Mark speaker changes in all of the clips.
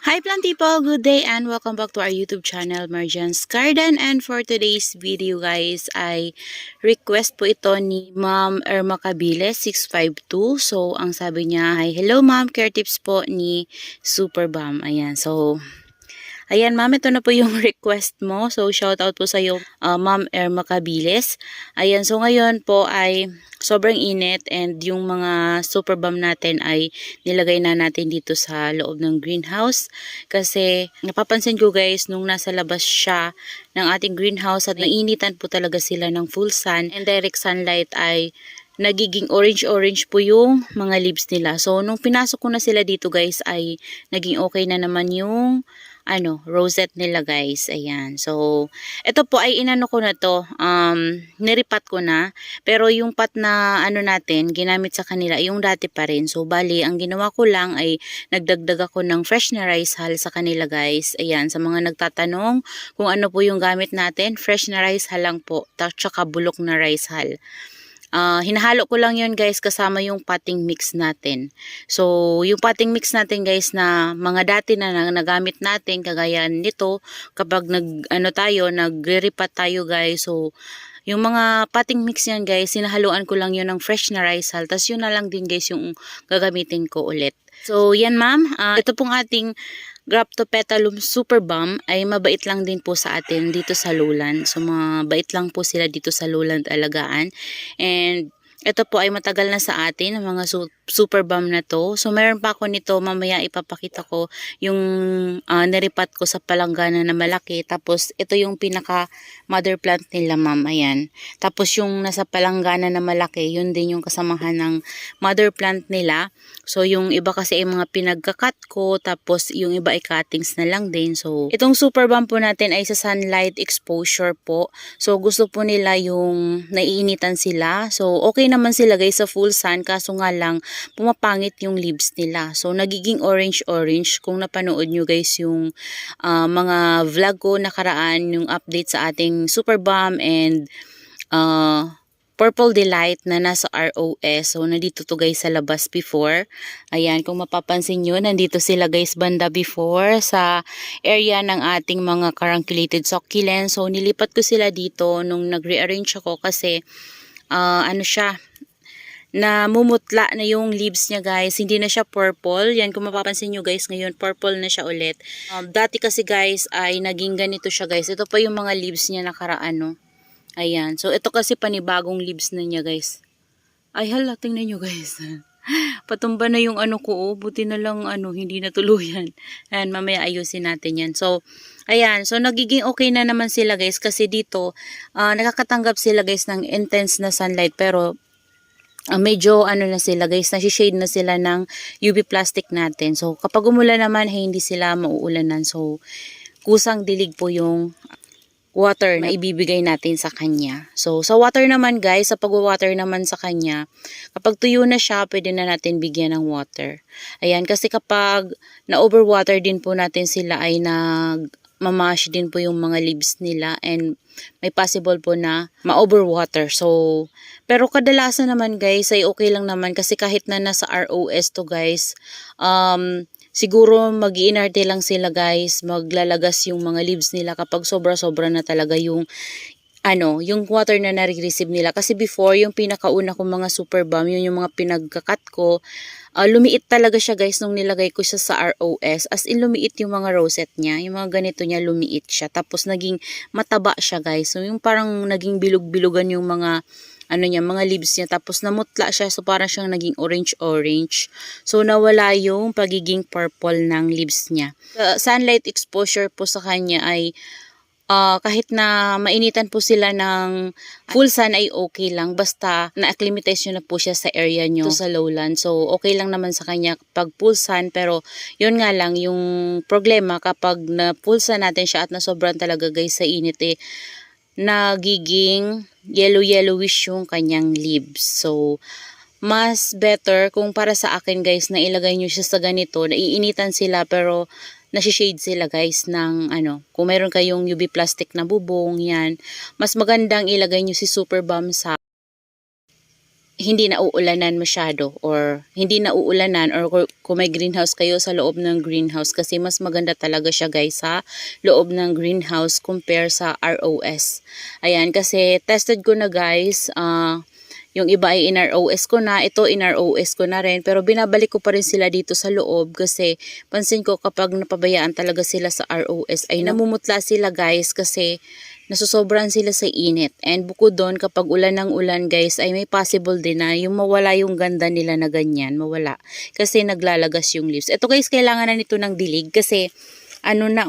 Speaker 1: Hi plant people, good day and welcome back to our YouTube channel, Marjan's Garden. And for today's video guys, ay request po ito ni Ma'am Irma Cabiles 652. So ang sabi niya ay, hello ma'am, care tips po ni Super Bam. Ayan, so ayan ma'am, ito na po yung request mo. So shout out po sa iyo Ma'am Irma Cabiles. Ayan, so ngayon po ay sobrang init and yung mga super bomb natin ay nilagay na natin dito sa loob ng greenhouse. Kasi napapansin ko guys, nung nasa labas siya ng ating greenhouse at nainitan po talaga sila ng full sun and direct sunlight ay nagiging orange-orange po yung mga leaves nila. So nung pinasok ko na sila dito guys ay naging okay na naman yung rosette nila guys. Ayan. So, ito po ay inano ko na to, niripat ko na. Pero yung pot na natin, ginamit sa kanila, yung dati pa rin. So, bali, ang ginawa ko lang ay nagdagdag ako ng fresh na rice hull sa kanila guys. Ayan, sa mga nagtatanong kung ano po yung gamit natin, fresh na rice hull lang po, tsaka bulok na rice hull. Hinahalo ko lang yun guys kasama yung potting mix natin. So, yung potting mix natin guys na mga dati na nagamit natin kagaya nito kapag nagre-repat tayo guys. So, yung mga potting mix yan guys, hinahaluan ko lang yun ng fresh na rice hull. Tapos yun na lang din guys yung gagamitin ko ulit. So, yan ma'am. Ito pong ating Graptopetalum Super Bomb ay mabait lang din po sa atin dito sa lowland. So mabait lang po sila dito sa lowland alagaan. And ito po ay matagal na sa atin ang mga super bomb na to. So meron pa ako nito, mamaya ipapakita ko yung naripat ko sa palanggana na malaki. Tapos ito yung pinaka mother plant nila ma'am, ayan. Tapos yung nasa palanggana na malaki, yun din yung kasamahan ng mother plant nila. So yung iba kasi ay mga pinagkakat ko, tapos yung iba ay cuttings na lang din. So itong super bomb po natin ay sa sunlight exposure po. So gusto po nila yung naiinitan sila. So okay naman sila guys sa full sun, kaso nga lang pumapangit yung leaves nila. So nagiging orange kung napanood nyo guys yung mga vlog ko nakaraan, yung update sa ating super bomb and Purple Delight na nasa ROS. So, nandito to guys sa labas before. Ayan, kung mapapansin nyo, nandito sila guys banda before sa area ng ating mga carunculated succulents. So, nilipat ko sila dito nung nag-rearrange ako kasi namumutla na yung leaves niya guys. Hindi na siya purple. Yan, kung mapapansin nyo guys, ngayon purple na siya ulit. Dati kasi guys ay naging ganito siya guys. Ito pa yung mga leaves niya nakaraan, no? Ayan. So, ito kasi panibagong leaves na niya, guys. Ay, hala, tingnan nyo, guys. Patumba na yung ko, oh. Buti na lang, hindi na tuluyan. Ayan, mamaya ayusin natin yan. So, ayan. So, nagiging okay na naman sila, guys. Kasi dito, nakakatanggap sila, guys, ng intense na sunlight. Pero, medyo, na sila, guys. Nasi-shade na sila ng UV plastic natin. So, kapag umulan naman, hindi sila mauulanan. So, kusang dilig po yung water na ibibigay natin sa kanya. So, sa water naman guys, sa pag-water naman sa kanya, kapag tuyo na siya, pwede na natin bigyan ng water. Ayan, kasi kapag na-overwater din po natin sila ay nag-mamash din po yung mga leaves nila and may possible po na ma-overwater. So, pero kadalasan naman guys ay okay lang naman kasi kahit na nasa ROS to guys, siguro mag-iinarte lang sila guys, maglalagas yung mga leaves nila kapag sobra-sobra na talaga yung yung water na nare-receive nila. Kasi before, yung pinakauna kong mga super bomb, yun yung mga pinagkakat ko, lumiit talaga siya guys nung nilagay ko siya sa ROS. As in, lumiit yung mga rosette niya. Yung mga ganito niya, lumiit siya. Tapos, naging mataba siya guys. So, yung parang naging bilog-bilugan yung mga mga leaves niya. Tapos namutla siya. So parang siyang naging orange. So nawala yung pagiging purple ng leaves niya. Sunlight exposure po sa kanya ay kahit na mainitan po sila ng full sun ay okay lang. Basta na-acclimatize nyo na po siya sa area nyo sa lowland. So okay lang naman sa kanya pag full sun. Pero yun nga lang yung problema kapag na full sun natin siya at nasobran talaga guys sa init nagiging yellowish yung kanyang leaves. So, mas better kung para sa akin guys na ilagay nyo siya sa ganito, naiinitan sila pero nasi-shade sila guys ng kung meron kayong UV plastic na bubong, yan. Mas magandang ilagay nyo si Super Bomb sa hindi na uulanan masyado or hindi na uulanan or kung may greenhouse kayo sa loob ng greenhouse kasi mas maganda talaga siya guys sa loob ng greenhouse compare sa ROS. Ayan, kasi tested ko na guys, yung iba ay in-ROS ko na, ito in-ROS ko na rin, pero binabalik ko pa rin sila dito sa loob kasi pansin ko kapag napabayaan talaga sila sa ROS ay namumutla sila guys kasi nasusobran sila sa init. And bukod doon, kapag ulan ng ulan guys, ay may possible din na yung mawala yung ganda nila na ganyan, mawala. Kasi naglalagas yung leaves. Ito guys, kailangan na nito ng dilig kasi ano na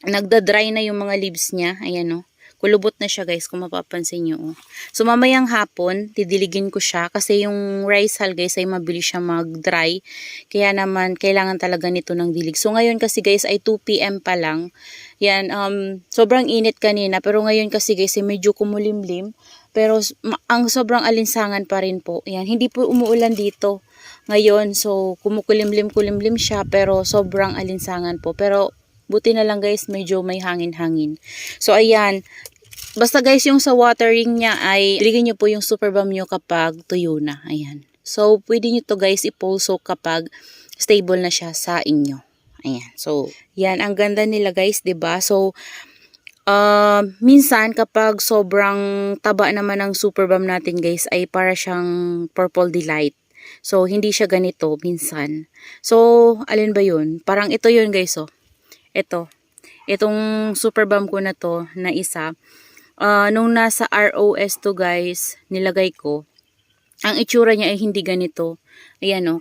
Speaker 1: nagda-dry na yung mga leaves niya. Ayan kulubot na siya guys kung mapapansin nyo. So mamayang hapon, didiligin ko siya kasi yung rice hull guys ay mabilis siya mag-dry. Kaya naman kailangan talaga nito ng dilig. So ngayon kasi guys ay 2 PM pa lang. Yan, sobrang init kanina pero ngayon kasi guys ay medyo kumulimlim. Pero ang sobrang alinsangan pa rin po. Yan, hindi po umuulan dito ngayon. So kumukulimlim-kulimlim siya pero sobrang alinsangan po. Pero buti na lang guys, medyo may hangin-hangin. So ayan, basta guys yung sa watering niya ay iligay nyo po yung super balm nyo kapag tuyo na. Ayan. So pwede nyo to guys ipulso kapag stable na siya sa inyo. Ayan. So yan, ang ganda nila guys, 'di ba? So minsan kapag sobrang taba naman ng super balm natin guys ay para siyang purple delight. So hindi siya ganito minsan. So alin ba yun? Parang ito yun guys itong super balm ko na to na isa, nung nasa ROS to guys, nilagay ko, ang itsura niya ay hindi ganito. Ayan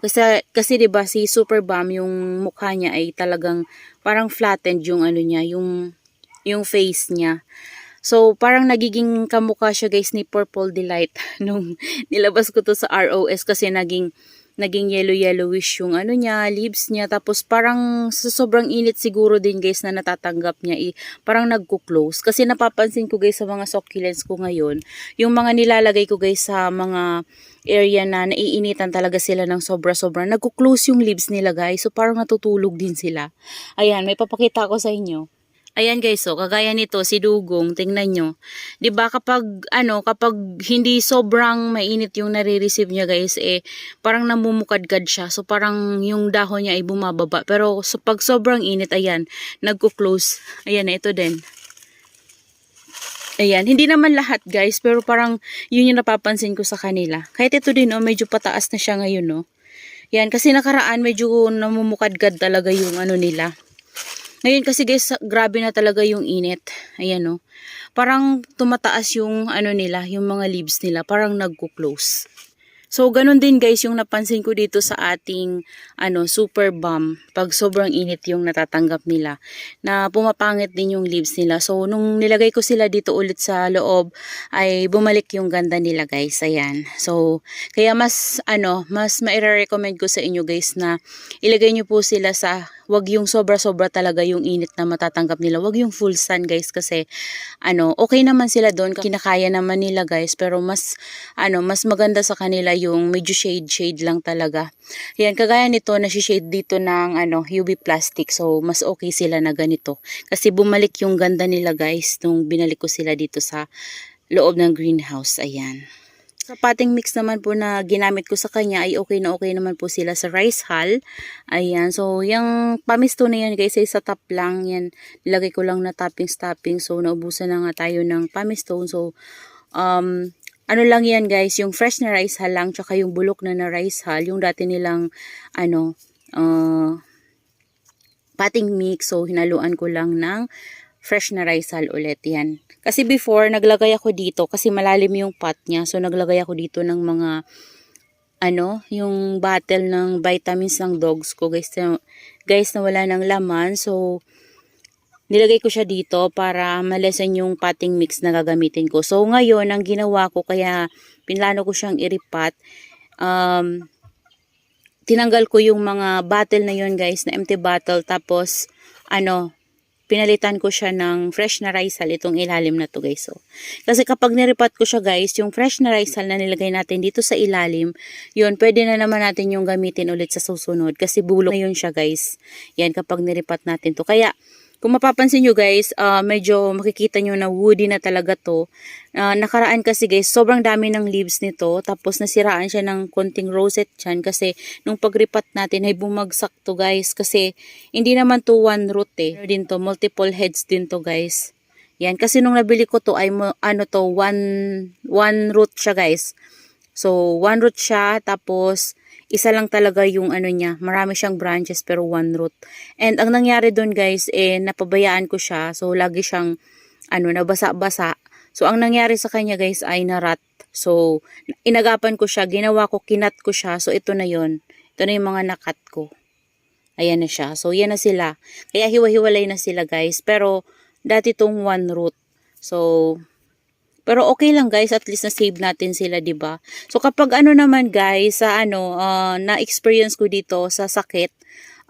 Speaker 1: kasi 'di ba si super balm yung mukha niya ay talagang parang flattened yung ano niya, yung face niya. So parang nagiging kamukha siya guys ni Purple Delight nung nilabas ko to sa ROS kasi naging yellowish yung ano niya, leaves niya, tapos parang sa sobrang init siguro din guys na natatanggap niya, parang nagko-close. Kasi napapansin ko guys sa mga succulents ko ngayon, yung mga nilalagay ko guys sa mga area na naiinitan talaga sila ng sobra-sobra, nagko-close yung leaves nila guys, so parang natutulog din sila. Ayan, may papakita ko sa inyo. Ayan guys, kagaya nito si Dugong, tingnan nyo. 'Di ba kapag hindi sobrang mainit yung nare-receive niya guys, parang namumukadkad siya. So parang yung dahon niya ay bumababa. Pero pag sobrang init, ayan, nagko-close. Ayan, ito din. Ayan, hindi naman lahat guys, pero parang yun yung napapansin ko sa kanila. Kahit ito din medyo pataas na siya ngayon Yan, kasi nakaraan medyo namumukadkad talaga yung ano nila. Ngayon kasi guys, grabe na talaga yung init. Ayan parang tumataas yung ano nila, yung mga leaves nila, parang nagko-close. So, ganun din guys yung napansin ko dito sa ating super balm. Pag sobrang init yung natatanggap nila, na pumapangit din yung leaves nila. So, nung nilagay ko sila dito ulit sa loob, ay bumalik yung ganda nila guys. Ayan. So, kaya mas maire-recommend ko sa inyo guys na ilagay nyo po sila sa, wag yung sobra-sobra talaga yung init na matatanggap nila. Wag yung full sun guys kasi okay naman sila doon, kinakaya naman nila guys, pero mas maganda sa kanila yung medyo shade lang talaga. Yan, kagaya nito nasi-shade dito ng UV plastic. So mas okay sila na ganito. Kasi bumalik yung ganda nila guys nung binalik ko sila dito sa loob ng greenhouse. Ayan. Sa potting mix naman po na ginamit ko sa kanya ay okay naman po sila sa rice hull. Ayan. So, yung pamisto na yan guys ay sa top lang. Yan. Nilagay ko lang na toppings. So, naubusan na nga tayo ng pamisto. So, ano lang yan guys, yung fresh na rice hull lang, tsaka yung bulok na rice hull, yung dati nilang potting mix. So, hinaluan ko lang ng fresh na rice hull ulit yan. Kasi before, naglagay ako dito kasi malalim yung pot niya. So, naglagay ako dito ng mga yung bottle ng vitamins ng dogs ko guys na wala ng laman. So, nilagay ko siya dito para malesen yung potting mix na gagamitin ko. So, ngayon, ang ginawa ko, kaya pinlano ko siyang iripat, tinanggal ko yung mga bottle na yun guys, na empty bottle, tapos, pinalitan ko siya ng fresh na rice hull, itong ilalim na to guys. So, kasi kapag niripat ko siya guys, yung fresh na rice hull na nilagay natin dito sa ilalim, yun, pwede na naman natin yung gamitin ulit sa susunod. Kasi bulok na yun siya guys. Yan, kapag niripat natin to. Kaya, Kung mapapansin nyo guys, medyo makikita nyo na woody na talaga to. Nakaraan kasi guys, sobrang dami ng leaves nito. Tapos nasiraan siya ng konting rosette dyan. Kasi nung pagripat natin ay bumagsak to guys. Kasi hindi naman to one root eh. Ano din to, multiple heads din to guys. Yan, kasi nung nabili ko to ay one root siya guys. So, one root siya, tapos isa lang talaga yung ano niya. Marami siyang branches pero one root. And ang nangyari doon guys, napabayaan ko siya. So, lagi siyang nabasa-basa. So, ang nangyari sa kanya guys ay narat. So, inagapan ko siya, ginawa ko, kinat ko siya. So, ito na yon. Ito na yung mga nakat ko. Ayan na siya. So, yan na sila. Kaya hiwa-hiwalay na sila guys. Pero, dati tong one root. So, pero okay lang guys, at least na-save natin sila, 'di ba? So kapag naman guys, sa na-experience ko dito sa sakit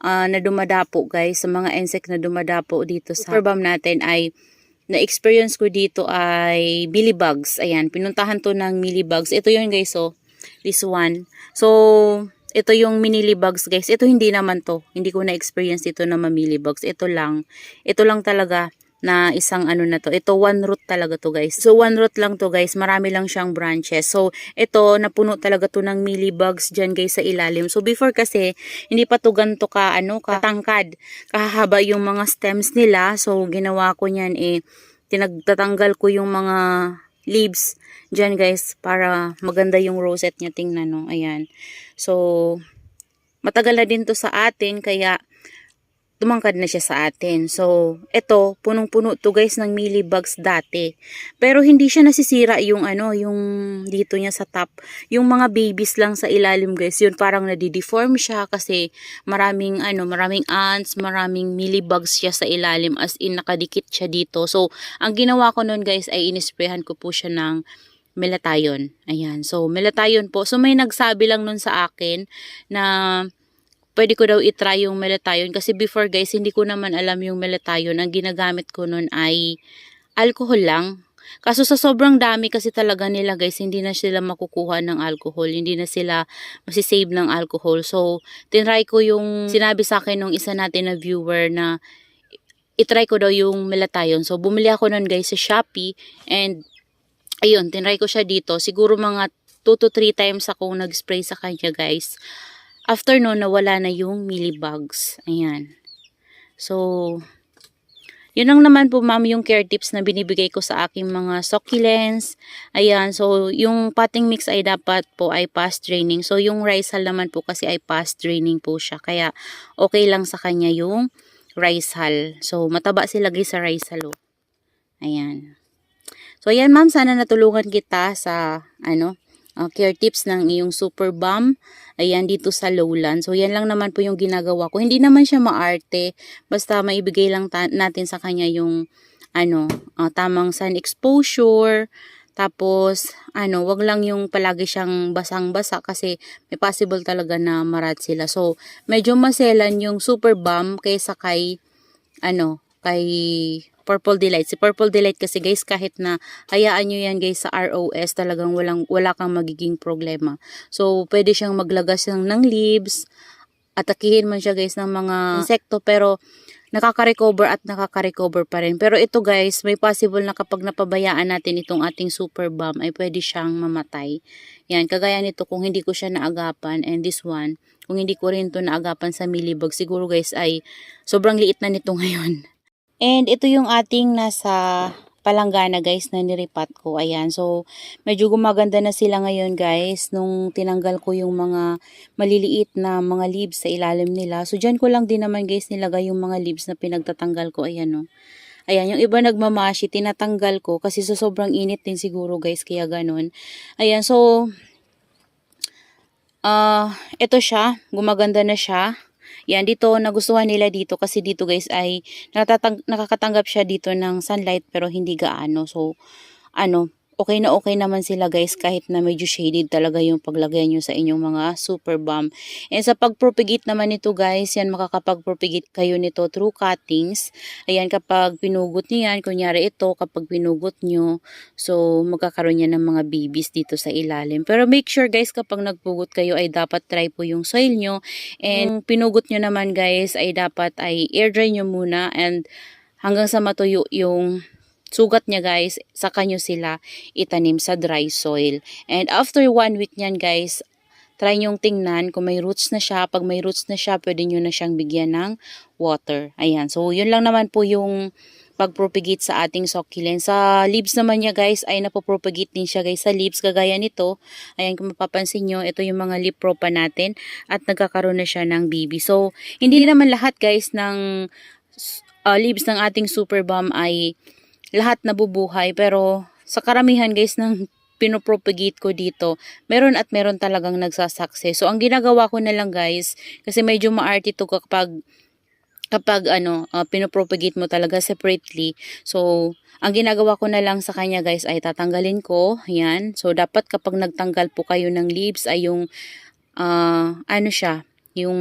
Speaker 1: na dumadapo guys, sa mga insect na dumadapo dito sa super balm natin ay na-experience ko dito ay mealybugs. Ayan, pinuntahan to ng mealybugs. Ito 'yun guys, oh. This one. So ito yung mealybugs guys. Ito hindi naman to. Hindi ko na-experience dito na mealybugs. Ito lang. Ito lang talaga na isang na to. Ito one root talaga to guys. So one root lang to guys. Marami lang siyang branches. So ito napuno talaga to ng mealybugs dyan guys sa ilalim. So before kasi hindi pa to ganito katangkad. Kahaba yung mga stems nila. So ginawa ko niyan tinagtatanggal ko yung mga leaves dyan guys para maganda yung rosette niya. Tingnan no. Ayan. So matagal na din to sa atin kaya tumangkad na siya sa atin. So, ito, punong-puno to guys ng mealybugs dati. Pero hindi siya nasisira yung yung dito niya sa top. Yung mga babies lang sa ilalim guys, yun parang nadideform siya kasi maraming ants, maraming mealybugs siya sa ilalim as in nakadikit siya dito. So, ang ginawa ko nun guys ay inisprayhan ko po siya ng melatayon. Ayan. So, melatayon po. So, may nagsabi lang nun sa akin na pwede ko daw itry yung melatayon kasi before guys hindi ko naman alam yung melatayon. Ang ginagamit ko nun ay alcohol lang. Kaso sa sobrang dami kasi talaga nila guys, hindi na sila makukuha ng alcohol. Hindi na sila masisave ng alcohol. So, tinry ko yung sinabi sa akin nung isa natin na viewer na itry ko daw yung melatayon. So, bumili ako nun guys sa Shopee and ayun, tinry ko siya dito. Siguro mga 2 to 3 times ako nag-spray sa kanya guys. After no, nawala na yung mealybugs. Ayan. So, yun lang naman po ma'am yung care tips na binibigay ko sa aking mga succulents. Ayan. So, yung potting mix ay dapat po ay past draining. So, yung rice hull naman po kasi ay past draining po siya. Kaya, okay lang sa kanya yung rice hull. So, mataba sila guys sa rice hull. Ayan. So, ayan ma'am. Sana natulungan kita sa, care tips ng iyong super balm. Ayan, dito sa lowland. So, yan lang naman po yung ginagawa ko. Hindi naman siya maarte. Basta maibigay lang natin sa kanya yung, tamang sun exposure. Tapos, wag lang yung palagi siyang basang-basa kasi may possible talaga na marat sila. So, medyo maselan yung super balm kaysa kay Purple Delight. Si Purple Delight kasi guys, kahit na hayaan nyo yan guys sa ROS, talagang wala kang magiging problema. So, pwede siyang maglagas ng leaves, atakihin man siya guys ng mga insekto, pero nakaka-recover at nakaka-recover pa rin. Pero ito guys, may possible na kapag napabayaan natin itong ating super balm, ay pwede siyang mamatay. Yan, kagaya nito kung hindi ko siya naagapan, and this one, kung hindi ko rin ito naagapan sa mealybug, siguro guys ay sobrang liit na nito ngayon. And ito yung ating nasa palanggana guys na niripat ko. Ayan. So, medyo gumaganda na sila ngayon guys nung tinanggal ko yung mga maliliit na mga leaves sa ilalim nila. So, dyan ko lang din naman guys nilagay yung mga leaves na pinagtatanggal ko. Ayan o. Ayan, yung iba nagmamashi, tinatanggal ko kasi sa sobrang init din siguro guys, kaya ganun. Ayan, so, ito siya, gumaganda na siya. Yan, dito, nagustuhan nila dito kasi dito guys ay nakakatanggap siya dito ng sunlight pero hindi gaano. So, okay naman sila guys kahit na medyo shaded talaga yung paglagay nyo sa inyong mga super balm. And sa pag-propagate naman nito guys, yan makakapag-propagate kayo nito through cuttings. Ayan, kapag pinugot nyo yan, kunyari ito, kapag pinugot nyo, so magkakaroon yan ng mga babies dito sa ilalim. Pero make sure guys, kapag nagpugot kayo ay dapat try po yung soil nyo. And pinugot nyo naman guys ay dapat ay air dry nyo muna and hanggang sa matuyo yung sugat niya guys, saka nyo sila itanim sa dry soil. And after 1 week niyan guys, try nyong tingnan kung may roots na siya. Pag may roots na siya, pwede nyo na siyang bigyan ng water. Ayan. So, yun lang naman po yung pagpropagate sa ating succulent. Sa leaves naman niya guys, ay napopropagate din siya guys sa leaves. Kagaya nito. Ayan, kung mapapansin nyo, ito yung mga leaf propa natin. At nagkakaroon na siya ng baby. So, hindi naman lahat guys ng leaves ng ating super balm ay lahat nabubuhay. Pero, sa karamihan guys ng pinopropagate ko dito, meron at meron talagang nagsasucess. So, ang ginagawa ko na lang guys, kasi medyo maarte to kapag pinopropagate mo talaga separately. So, ang ginagawa ko na lang sa kanya guys ay tatanggalin ko. Yan. So, dapat kapag nagtanggal po kayo ng leaves ay yung, yung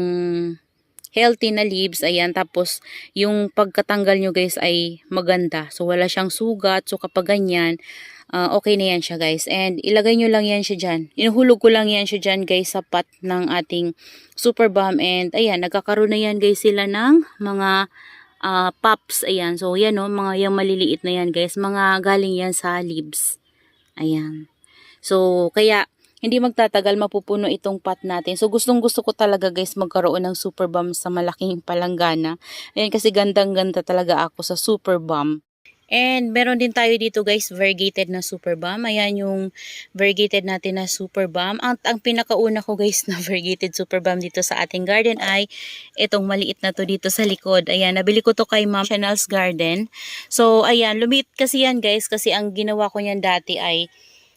Speaker 1: healthy na leaves, ayan, tapos yung pagkatanggal nyo guys ay maganda, so wala siyang sugat, so kapag ganyan, okay na yan siya guys, and ilagay nyo lang yan siya dyan, inuhulog ko lang yan siya dyan guys sa pot ng ating super balm, and ayan, nagkakaroon na yan guys sila ng mga pops, ayan, so yan o, mga yung maliliit na yan guys, mga galing yan sa leaves, ayan, so kaya hindi magtatagal, mapupuno itong pot natin. So, gustong-gusto ko talaga guys magkaroon ng super balm sa malaking palanggana. Ayan, kasi gandang-ganda talaga ako sa super balm. And meron din tayo dito guys, variegated na super balm. Ayan yung variegated natin na super balm. Ang pinakauna ko guys na variegated super balm dito sa ating garden ay itong maliit na to dito sa likod. Ayan, nabili ko to kay Ma'am Chanel's Garden. So, ayan, lumiit kasi yan guys, kasi ang ginawa ko niyan dati ay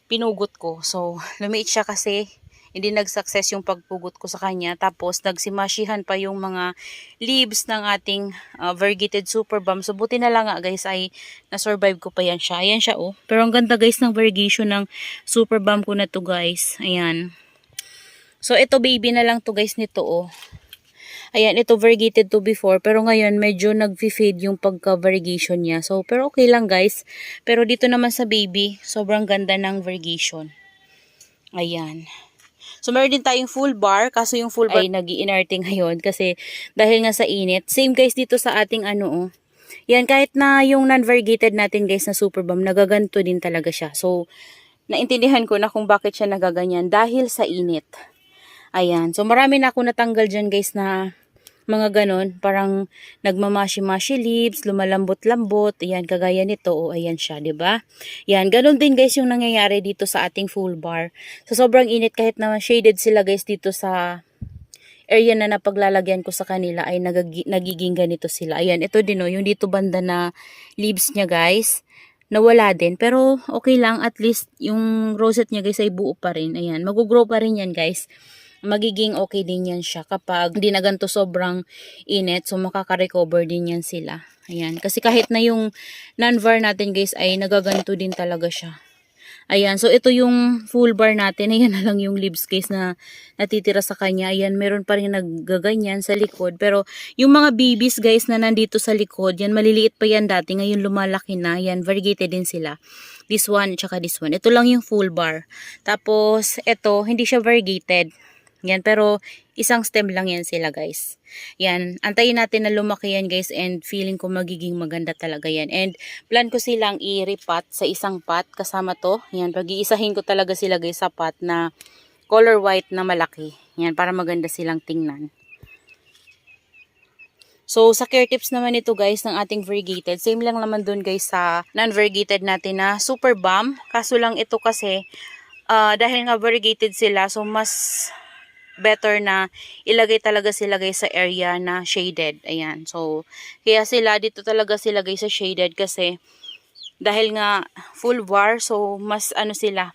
Speaker 1: pinugot ko. So, lumiit siya kasi hindi nag-success yung pagpugot ko sa kanya. Tapos, nagsimashihan pa yung mga leaves ng ating variegated super balm. So, buti na lang nga guys ay na-survive ko pa yan siya. Ayan siya oh. Pero ang ganda guys ng variegation ng super balm ko na to guys. Ayan. So, ito baby na lang to guys nito oh. Ayan, ito variegated to before. Pero ngayon, medyo nag-fade yung pagka-variegation niya. So, pero okay lang guys. Pero dito naman sa baby, sobrang ganda ng variegation. Ayan. So, meron din tayong full bar. Kaso yung full bar ay nag-i-inerte ngayon. Kasi dahil nga sa init. Same guys dito sa ating oh. Yan, kahit na yung non-variegated natin guys na super balm, nagaganto din talaga siya. So, naintindihan ko na kung bakit siya nagaganyan. Dahil sa init. Ayan. So, marami na ako natanggal dyan guys na mga ganon, parang nagmamashi-mashi leaves, lumalambot-lambot, ayan, kagaya nito, o ayan siya, ba diba? Yan, ganon din guys yung nangyayari dito sa ating full bar. So, sobrang init, kahit na shaded sila guys dito sa area na napaglalagyan ko sa kanila, ay nagiging ganito sila. Ayan, ito din o, yung dito banda na leaves niya guys, nawala din, pero okay lang, at least yung rosette niya guys ay buo pa rin, ayan, mag-grow pa rin yan guys. Magiging okay din yan siya kapag hindi na ganito sobrang init. So, makaka-recover din yan sila. Ayan. Kasi kahit na yung non-var natin guys ay nagaganto din talaga siya. Ayan. So, ito yung full bar natin. Ayan na lang yung leaves guys na natitira sa kanya. Ayan. Meron pa rin naggaganyan sa likod. Pero, yung mga babies guys na nandito sa likod, yan maliliit pa yan dati. Ngayon lumalaki na. Yan. Variegated din sila. This one, tsaka this one. Ito lang yung full bar. Tapos, ito, hindi siya variegated. Yan, pero isang stem lang yan sila guys. Yan, antayin natin na lumaki yan guys, and feeling ko magiging maganda talaga yan. And plan ko silang i-repot sa isang pot kasama to. Yan, pag-iisahin ko talaga sila guys sa pot na color white na malaki. Yan, para maganda silang tingnan. So, sa care tips naman ito guys ng ating variegated, same lang naman dun guys sa non-variegated natin na super balm. Kaso lang ito kasi, dahil nga variegated sila, so mas better na ilagay talaga sila guys sa area na shaded. Ayan. So, kaya sila, dito talaga sila guys sa shaded kasi dahil nga full bar, so mas sila,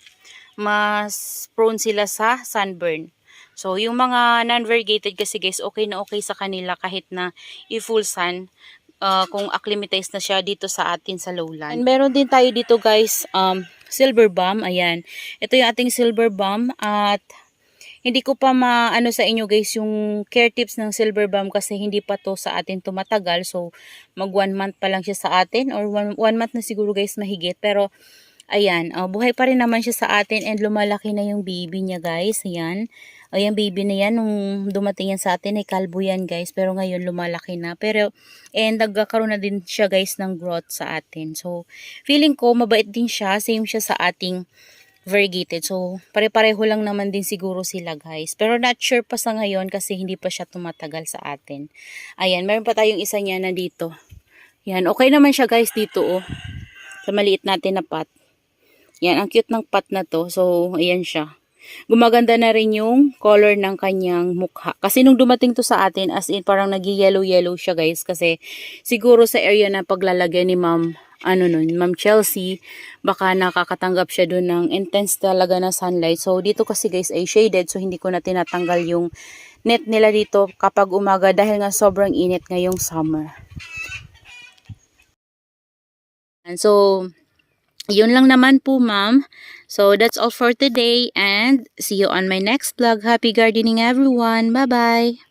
Speaker 1: mas prone sila sa sunburn. So, yung mga non-variegated kasi guys, okay na okay sa kanila kahit na i-full sun. Kung acclimatize na siya dito sa atin sa lowland. And meron din tayo dito guys, silver balm. Ayan. Ito yung ating silver balm at hindi ko pa maano sa inyo guys yung care tips ng silver balm kasi hindi pa to sa atin tumatagal. So, mag 1 month pa lang siya sa atin or 1 month na siguro guys mahigit. Pero, Ayan, buhay pa rin naman siya sa atin and lumalaki na yung baby niya guys. Ayan. Ayan, baby na yan. Nung dumating yan sa atin, ay kalbo yan guys. Pero ngayon lumalaki na. Pero, and nagkakaroon na din siya guys ng growth sa atin. So, feeling ko mabait din siya. Same siya sa ating variegated. So, pare-pareho lang naman din siguro sila guys. Pero not sure pa sa ngayon kasi hindi pa siya tumatagal sa atin. Ayan, meron pa tayong isa niya na dito. Yan, okay naman siya guys dito oh. Sa maliit natin na pot. Yan, ang cute ng pot na to. So, ayan siya. Gumaganda na rin yung color ng kanyang mukha. Kasi nung dumating to sa atin, as in parang nag-yellow-yellow siya guys. Kasi siguro sa area na paglalagay ni Ma'am Chelsea, baka nakakatanggap siya dun ng intense talaga na sunlight. So, dito kasi guys ay shaded. So, hindi ko na tinatanggal yung net nila dito kapag umaga dahil nga sobrang init ngayong summer. And so, yun lang naman po ma'am. So that's all for today and see you on my next vlog. Happy gardening everyone. Bye bye.